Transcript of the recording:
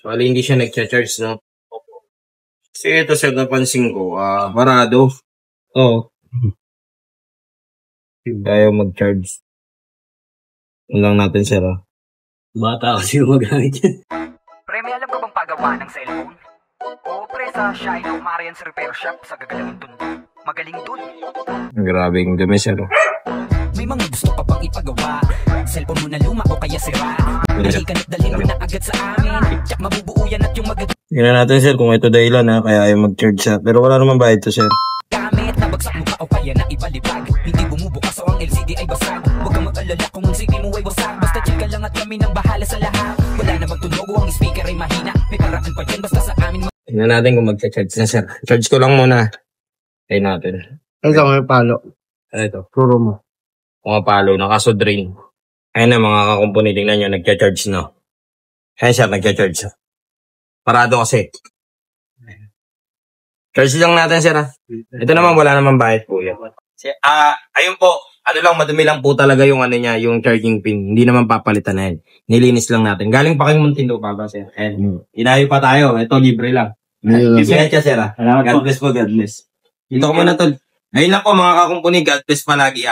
So, hindi siya nag-charge, no? Kasi ito, sir, napansin ko, parado. Oo. Kaya mag-charge. Yun lang natin, sir, Bata kasi yung magamit yan. Pre, may alam ka bang pagawa ng cellphone? Oo, pre, sa Shiloh Marian's Repair Shop sa Gagalangin Tondo. Magaling dun. Grabe yung dumi, sir. May mga gusto ka bang ipagawa? Cellphone mo na luma o kaya sira? Nahikanit dalhin mo na agad sa amin. Tsak mabubuo yan at yung magagawa. Tingnan natin, sir, kung ito dahilan, kaya ayaw mag-charge siya. Pero wala naman bayad to, sir. Gamit, nabagsak mo pa o kaya na ibalibag. Hindi bumubukas o ang LCD ay basag. Huwag kang mag-alala kung ang CD mo ay wasak. Basta chika lang at kami nang bahala sa lahat. Wala na magtunog o ang speaker ay mahina. May paraan pa yan basta sa amin. Tingnan natin kung mag-charge na, sir. Charge ko lang muna. Try natin. Ito, may palo. Ito. Turo mo. Pumapalo, nakasodrain. Ayun na, mga kakumpuni, tingnan nyo, nagcha-charge na. Ayun siya, nagcha-charge. Parado kasi. Charge lang natin, sir, Ito naman, wala naman bayad po yan. Ayun po, madumi lang po talaga yung niya, yung charging pin. Hindi naman papalitan na yan. Nilinis lang natin. Galing pa kayong Muntinlupa pa ba, sir? Inayo pa tayo. Ito, libre lang. Bibigyan siya, sir, God bless po, God bless. Dito ko muna, tol. Ayun lang po, mga kakumpuni, God bless palagi,